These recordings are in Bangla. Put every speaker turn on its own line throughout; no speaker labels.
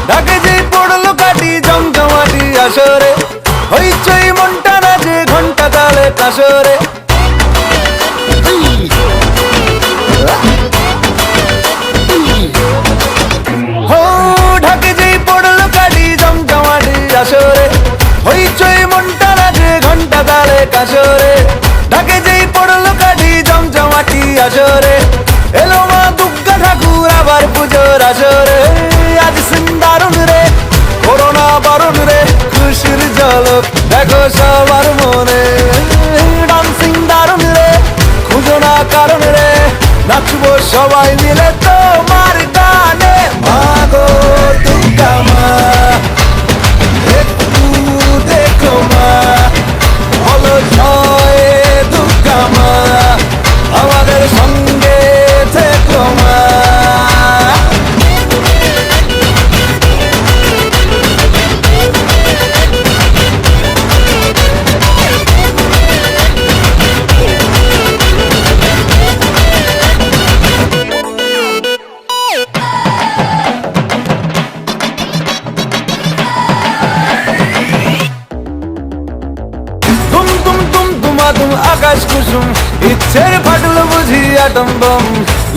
ঢাকে যেই পড়লো কাটি জমজমাটি আসরে, হইচই মনটা নাচে ঘন্টা তালে কাসরে। ঢাকে যেই পড়লো কাটি জমজমাটি আসরে, হইচই মনটা নাচে ঘন্টা তালে কাসরে। ঢাকে যেই পড়লো কাটি জমজমাটি আসরে, এলো মা দুর্গা ঠাকুর আবার পুজোর আসরে। আজ সিন্দারুন রে করোনা বারণ রে, খুশির ঝলক দেখো সবার মনে। ডান্সিং দারুন রে খুঁজো না কারণ রে, নাচবো সবাই মিলে তোমার গানে। মা গো দুর্গা মা একটু দেখো মা, বলো জয় দুর্গা মা, আমাদের সঙ্গে থেকো মা। তুম আকাশ কুসুম ইচ্ছের ফাটলো বুঝি আটম বম,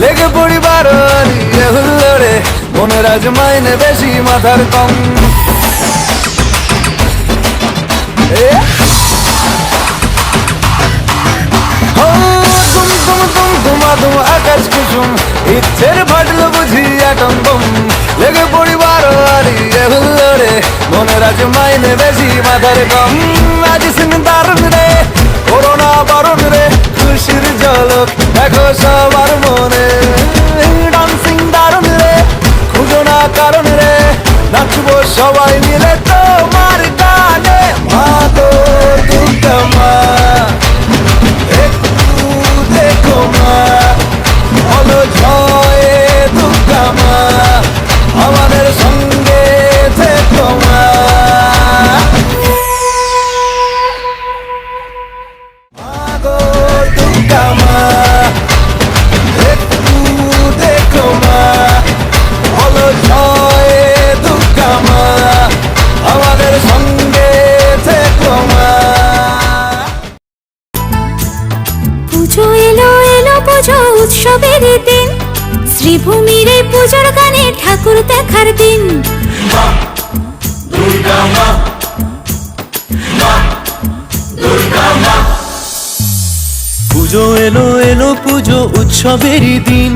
লেগে পড়ি বারোয়ারি হুল্লোড়ে, মনের আজ মাইনে বেশি মাথার কম। তুম আকাশ কুসুম ইচ্ছের ফাটলো বুঝি আটম বম, লেগে পড়ি বারোয়ারি হুল্লোড়ে, মনের আজ মাইনে বেশি মাথার কম। আজ সিন্দারুন রে করোনা বারণ রে, খুশির ঝলক দেখো সবার মনে। ডান্সিং দারুন রে খুঁজো না কারণ রে, নাচবো সবাই মিলে তোমার গানে। মা গো দুর্গা মা একটু দেখো মা, বলো জয় দুর্গা মা, আমাদের সঙ্গে থেকো মা।
উৎসবের দিন, শ্রীভূমির এই পুজোর গানে ঠাকুর দেখার দিন।
মা দুর্গা মা, মা দুর্গা মা।
পুজো এলো এলো পুজো উৎসবের দিন,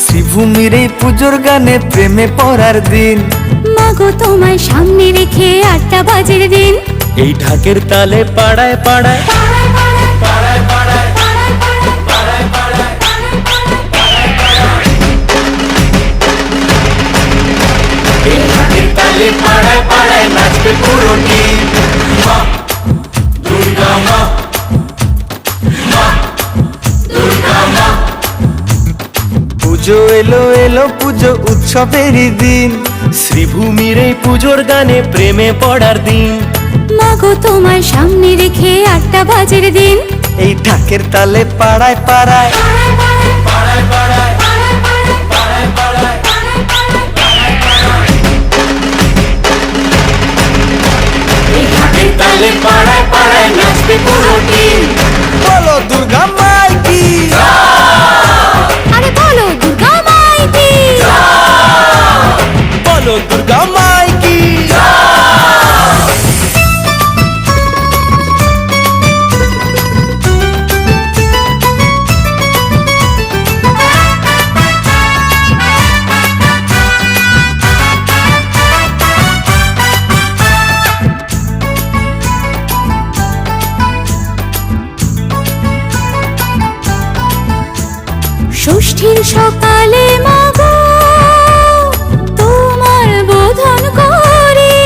শ্রীভূমির এই পুজোর গানে প্রেমে পড়ার দিন।
মাগো তোমায় সামনে রেখে 8টা বাজের দিন,
এই ঢাকের তালে পাড়ায় পাড়ায়
পাড়ায় পাড়ায় নাচবে পুরো টিম। মা দুর্গা মা, মা দুর্গা মা।
পুজো এলো এলো পুজো উৎসবের দিন, শ্রীভূমির এই পুজোর গানে প্রেমে পড়ার দিন।
মাগো তোমায় সামনে রেখে 8টা বাজের দিন,
এই ঢাকের তালে পাড়ায় পাড়ায়
পাড়ায় পাড়ায় তালে পাড়ায় পাড়ায় নাচবে পুরো টিম।
বলো দুর্গা মাই কি,
আরে বলো দুর্গা মাই কি,
বলো দুর্গা মাই কি।
ষষ্ঠীর সকালে মাগো তোমার বোধন করি,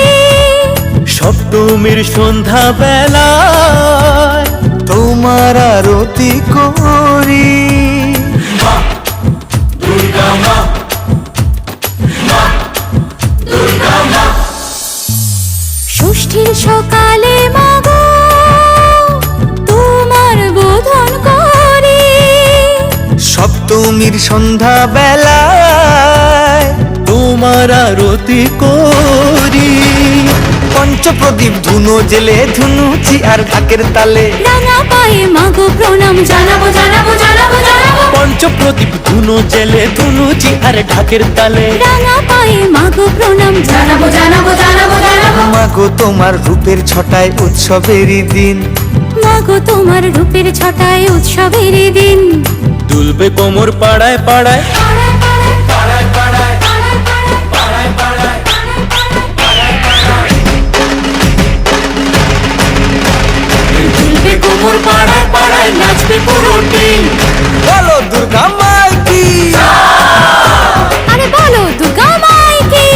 সপ্তমীর সন্ধ্যা বেলায় তোমার আরতি করি।
মা দুর্গা মা, মা দুর্গা মা।
ষষ্ঠীর সকালে মাগো তোমার বোধন করি,
সপ্তমীর সন্ধ্যা বেলায় তোমার আরতি করি। পঞ্চপ্রদীপ ধুনো জেলে ধুনুচি আর ঢাকের তালে
রাঙা পায়ে মাগো প্রণাম জানাবো জানাবো জানাবো জানাবো
পঞ্চপ্রদীপ ধুনো জেলে ধুনুচি আর ঢাকের তালে
রাঙা পায়ে মাগো প্রণাম জানাবো জানাবো জানাবো জানাবো
মাগো তোমার রূপের ছটায় উৎসবেরই দিন
মাগো তোমার রূপের ছটায় উৎসবের দিন
দুলবে কোমর পাড়ায় পাড়ায়
পাড়ায় পাড়ায় পাড়ায় পাড়ায়
দুলবে কোমর
পাড়ায় পাড়ায় নাচবে পুরো টিম
বলো দুর্গা মাই কি
আরে বলো দুর্গা মাই কি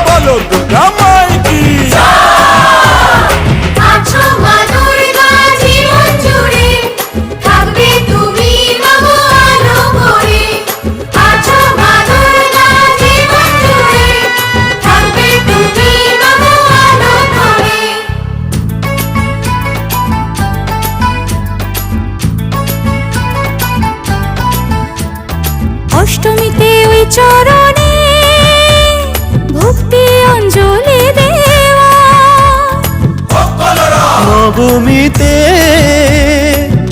বলো দুর্গা মাই কি
আছো মা দুর্গা জীবন জুড়ে থাকবে তুমি মাগো আলো করে আছো মা দুর্গা জীবন জুড়ে থাকবে তুমি মাগো আলো করে অষ্টমীতে ওই চরণে ভক্তি অঞ্জলি দেওয়া
নবমীতে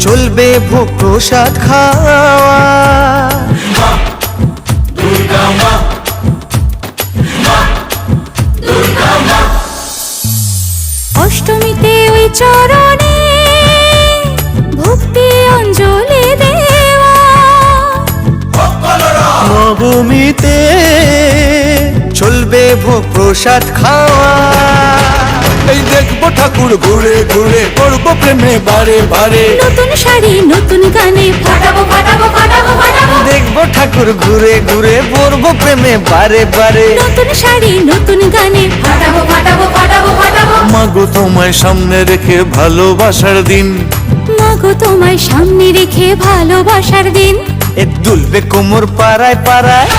চলবে ভোগ প্রসাদ খাওয়া
দুর্গা মা দুর্গা মা
অষ্টমীতে ওই চরণে ভক্তি অঞ্জলি দেওয়া
নবমীতে চলবে ভোগ প্রসাদ খাওয়া এই দেখবো ঠাকুর ঘুরে ঘুরে করবো প্রেমে বারে বারে
নতুন শাড়ি নতুন গানে ফাটাবো ফাটাবো ফাটাবো ফাটাবো
দেখবো ঠাকুর ঘুরে ঘুরে পড়বো প্রেমে বারে বারে
নতুন শাড়ি নতুন গানে ফাটাবো ফাটাবো ফাটাবো ফাটাবো
মাগো তোমায় সামনে রেখে ভালোবাসার দিন
মাগো তোমায় সামনে রেখে ভালোবাসার দিন
এ দুলবে কোমর পাড়ায় পাড়ায়